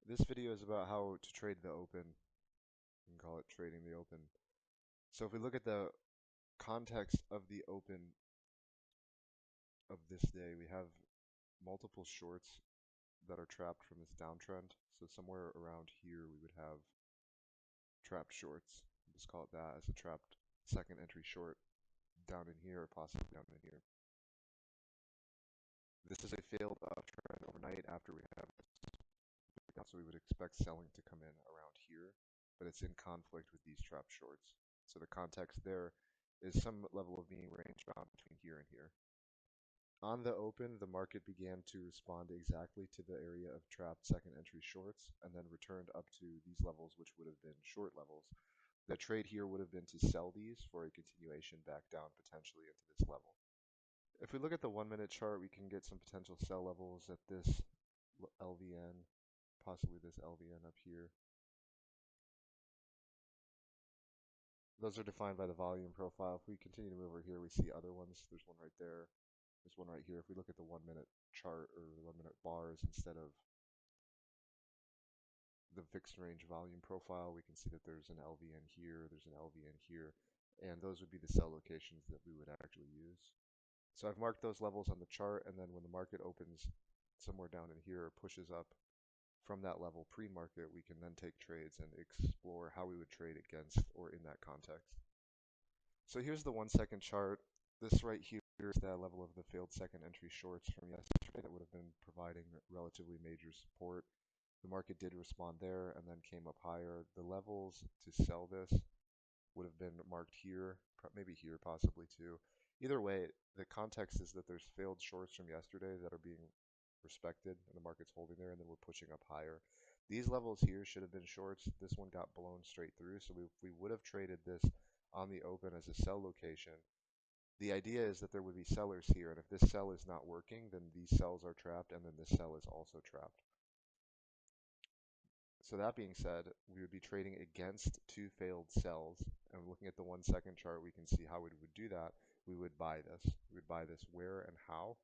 This video is about how to trade the open. You can call it trading the open. So if we look at the context of the open of this day, we have multiple shorts that are trapped from this downtrend. So somewhere around here we would have trapped shorts. Just call it that as a trapped second entry short down in here or possibly down in here. This is a failed uptrend overnight after we have this. So we would expect selling to come in around here, but it's in conflict with these trap shorts. So the context there is some level of being range bound between here and here. On the open, the market began to respond exactly to the area of trapped second entry shorts and then returned up to these levels, which would have been short levels. The trade here would have been to sell these for a continuation back down potentially into this level. If we look at the 1 minute chart, we can get some potential sell levels at this LVN, possibly this LVN up here. Those are defined by the volume profile. If we continue to move over here, we see other ones. There's one right there. There's one right here. If we look at the 1 minute chart or the 1 minute bars instead of the fixed range volume profile, we can see that there's an LVN here, there's an LVN here, and those would be the sell locations that we would actually use. So I've marked those levels on the chart, and then when the market opens somewhere down in here or pushes up from that level pre-market, we can then take trades and explore how we would trade against or in that context. So here's the 1 second chart. This right here is that level of the failed second entry shorts from yesterday that would have been providing relatively major support. The market did respond there and then came up higher. The levels to sell this would have been marked here, maybe here possibly too. Either way, the context is that there's failed shorts from yesterday that are being respected and the market's holding there, and then we're pushing up higher. These levels here should have been shorts. This one got blown straight through, so we would have traded this on the open as a sell location. The idea is that there would be sellers here, and if this sell is not working, then these sells are trapped, and then this sell is also trapped. So that being said, we would be trading against two failed sells, and looking at the 1 second chart, we can see how we would do that. We would buy this. We would buy this where and how?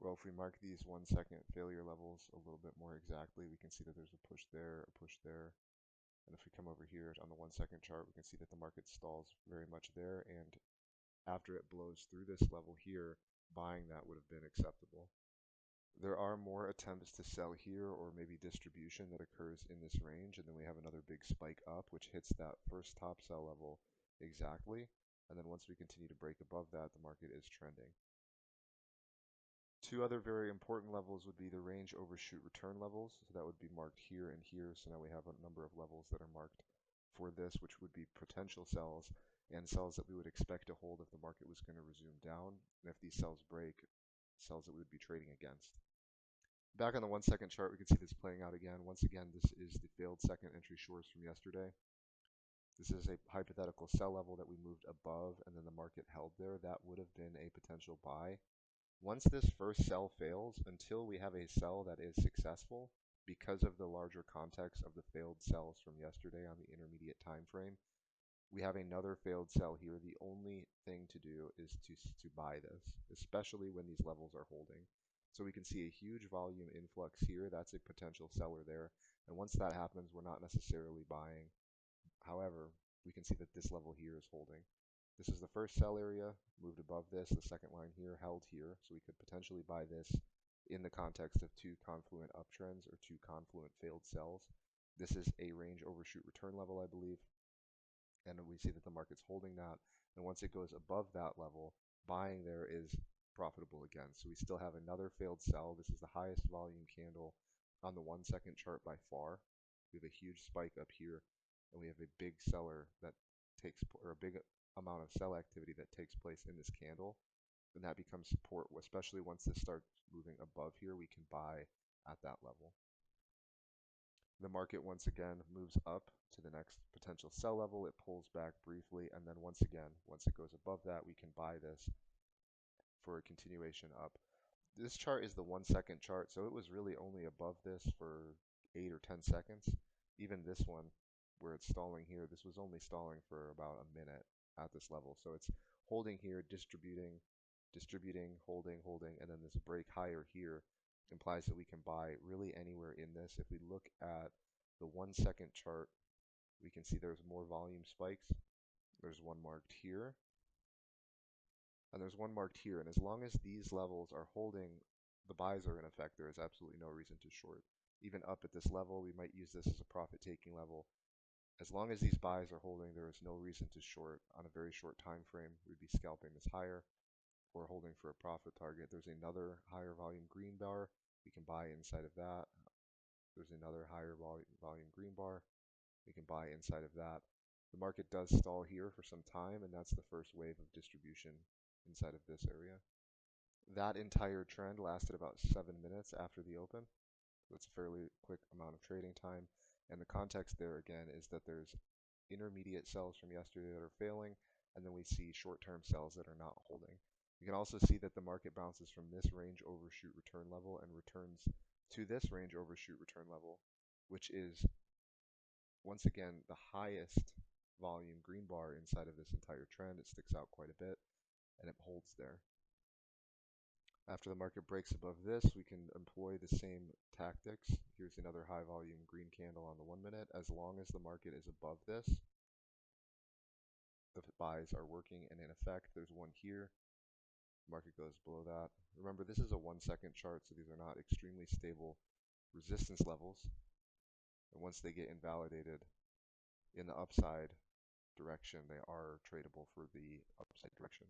Well, if we mark these 1 second failure levels a little bit more exactly, we can see that there's a push there, a push there. And if we come over here on the 1 second chart, we can see that the market stalls very much there. And after it blows through this level here, buying that would have been acceptable. There are more attempts to sell here or maybe distribution that occurs in this range. And then we have another big spike up, which hits that first top sell level exactly. And then once we continue to break above that, the market is trending. Two other very important levels would be the range overshoot return levels. So that would be marked here and here. So now we have a number of levels that are marked for this, which would be potential sells and sells that we would expect to hold if the market was going to resume down. And if these sells break, sells that we would be trading against. Back on the 1 second chart, we can see this playing out again. Once again, this is the failed second entry shorts from yesterday. This is a hypothetical sell level that we moved above and then the market held there. That would have been a potential buy. Once this first sell fails, until we have a sell that is successful, because of the larger context of the failed sells from yesterday on the intermediate time frame, we have another failed sell here. The only thing to do is to buy this, especially when these levels are holding. So we can see a huge volume influx here. That's a potential seller there. And once that happens, we're not necessarily buying. However, we can see that this level here is holding. This is the first sell area, moved above this, the second line here, held here, so we could potentially buy this in the context of two confluent uptrends or two confluent failed sells. This is a range overshoot return level, I believe, and we see that the market's holding that, and once it goes above that level, buying there is profitable again. So we still have another failed sell. This is the highest volume candle on the 1 second chart by far. We have a huge spike up here, and we have a big seller that takes, or a big amount of sell activity that takes place in this candle, and that becomes support, especially once this starts moving above here, we can buy at that level. The market once again moves up to the next potential sell level. It pulls back briefly, and then once again, once it goes above that, we can buy this for a continuation up. This chart is the 1 second chart, so it was really only above this for 8 or 10 seconds. Even this one, where it's stalling here, this was only stalling for about a minute at this level. So it's holding here, distributing, holding, and then there's a break higher here. implies that we can buy really anywhere in this. If we look at the 1 second chart, we can see there's more volume spikes. There's one marked here, and there's one marked here. And as long as these levels are holding, the buys are in effect. There is absolutely no reason to short. Even up at this level, we might use this as a profit-taking level. As long as these buys are holding, there is no reason to short on a very short time frame. We'd be scalping this higher or holding for a profit target. There's another higher volume green bar. We can buy inside of that. There's another higher volume green bar. We can buy inside of that. The market does stall here for some time, and that's the first wave of distribution inside of this area. That entire trend lasted about 7 minutes after the open. That's a fairly quick amount of trading time. And the context there again is that there's intermediate sells from yesterday that are failing, and then we see short-term sells that are not holding. You can also see that the market bounces from this range overshoot return level and returns to this range overshoot return level, which is once again the highest volume green bar inside of this entire trend. It sticks out quite a bit and it holds there. After the market breaks above this, we can employ the same tactics. Here's another high volume green candle on the 1 minute. As long as the market is above this, the buys are working and in effect. There's one here. Market goes below that. Remember, this is a 1 second chart, so these are not extremely stable resistance levels. And once they get invalidated in the upside direction, they are tradable for the upside direction.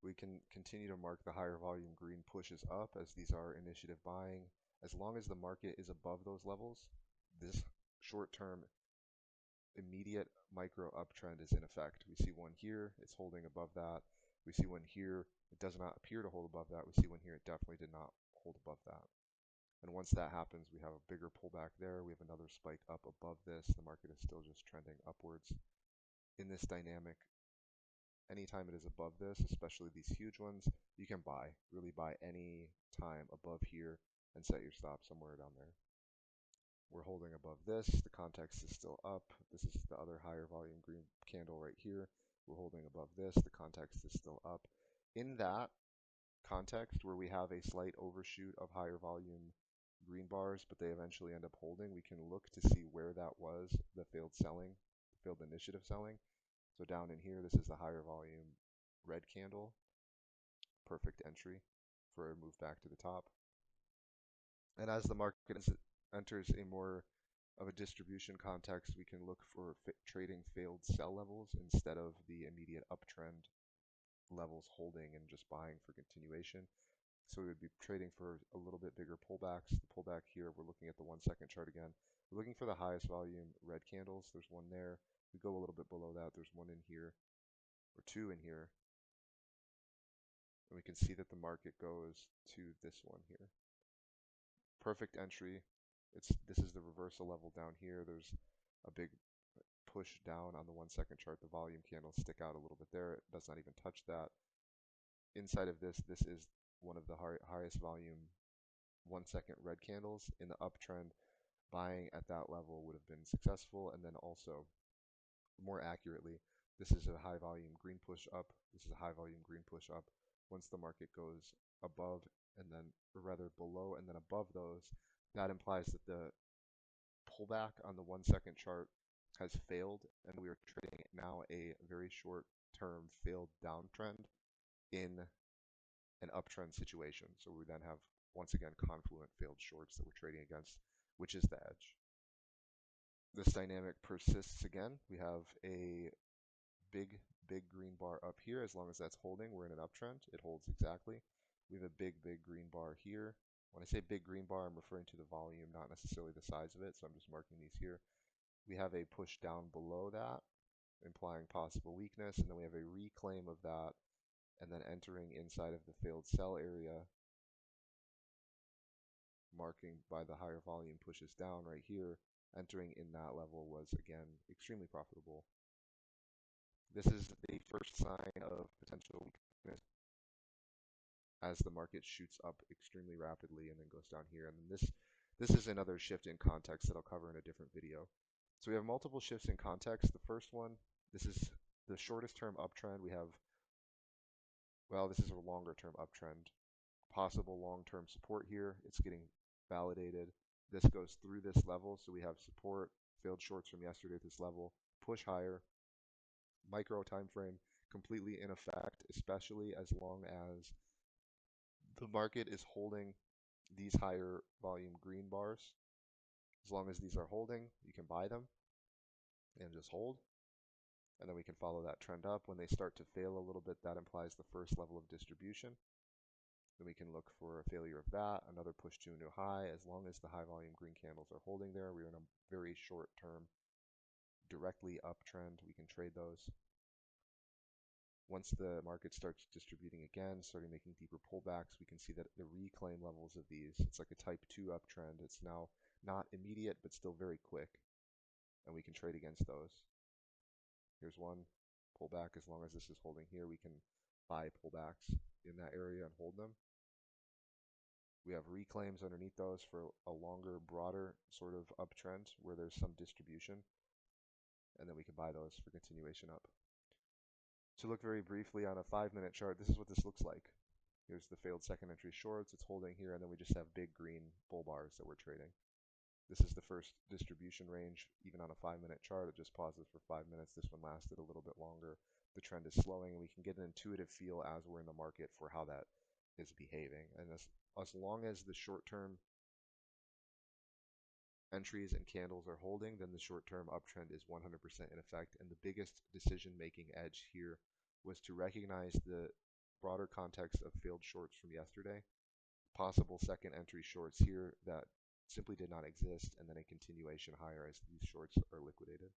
We can continue to mark the higher volume green pushes up as these are initiative buying. As long as the market is above those levels, this short-term immediate micro uptrend is in effect. We see one here, it's holding above that. We see one here, it does not appear to hold above that. We see one here, it definitely did not hold above that. And once that happens, we have a bigger pullback there. We have another spike up above this. The market is still just trending upwards. In this dynamic, anytime it is above this, especially these huge ones, you can buy. Really buy any time above here and set your stop somewhere down there. We're holding above this. The context is still up. This is the other higher volume green candle right here. We're holding above this. The context is still up. In that context where we have a slight overshoot of higher volume green bars, but they eventually end up holding, we can look to see where that was, the failed selling, failed initiative selling. So down in here, this is the higher volume red candle. Perfect entry for a move back to the top. And as the market enters a more of a distribution context, we can look for trading failed sell levels instead of the immediate uptrend levels holding and just buying for continuation. So we would be trading for a little bit bigger pullbacks. The pullback here, we're looking at the 1 second chart again. We're looking for the highest volume red candles. There's one there. We go a little bit below that. There's one in here, or two in here. And we can see that the market goes to this one here. Perfect entry. This is the reversal level down here. There's a big push down on the 1 second chart. The volume candles stick out a little bit there. It does not even touch that. Inside of this, this is one of the highest volume 1 second red candles. In the uptrend, buying at that level would have been successful. And then also, more accurately, this is a high volume green push up. This is a high volume green push up. Once the market goes above and then, or rather below and then above those, that implies that the pullback on the 1 second chart has failed, and we are trading now a very short term failed downtrend in an uptrend situation. So we then have, once again, confluent failed shorts that we're trading against, which is the edge. This dynamic persists again. We have a big green bar up here. As long as that's holding, we're in an uptrend. It holds exactly. We have a big green bar here. When I say big green bar, I'm referring to the volume, not necessarily the size of it. So I'm just marking these here. We have a push down below that, implying possible weakness. And then we have a reclaim of that, and then entering inside of the failed sell area, marking by the higher volume pushes down right here. Entering in that level was, again, extremely profitable. This is the first sign of potential weakness as the market shoots up extremely rapidly and then goes down here. And then this is another shift in context that I'll cover in a different video. So we have multiple shifts in context. The first one, this is the shortest term uptrend. We have, well, this is a longer term uptrend possible long-term support here. It's getting validated. This goes through this level, so we have support, failed shorts from yesterday at this level, push higher, micro time frame completely in effect, especially as long as the market is holding these higher volume green bars. As long as these are holding, you can buy them and just hold. And then we can follow that trend up. When they start to fail a little bit, that implies the first level of distribution. Then we can look for a failure of that, another push to a new high. As long as the high volume green candles are holding there, we're in a very short term, directly uptrend. We can trade those. Once the market starts distributing again, starting making deeper pullbacks, we can see that the reclaim levels of these, it's like a type 2 uptrend. It's now not immediate, but still very quick. And we can trade against those. Here's one pullback. As long as this is holding here, we can buy pullbacks in that area and hold them. We have reclaims underneath those for a longer, broader sort of uptrend where there's some distribution. And then we can buy those for continuation up. To look very briefly on a 5-minute chart, this is what this looks like. Here's the failed second entry shorts. It's holding here, and then we just have big green bull bars that we're trading. This is the first distribution range, even on a 5-minute chart. It just pauses for 5 minutes. This one lasted a little bit longer. The trend is slowing, and we can get an intuitive feel as we're in the market for how that is behaving. And as long as the short-term entries and candles are holding, then the short-term uptrend is 100% in effect. And the biggest decision-making edge here was to recognize the broader context of failed shorts from yesterday, possible second entry shorts here that simply did not exist, and then a continuation higher as these shorts are liquidated.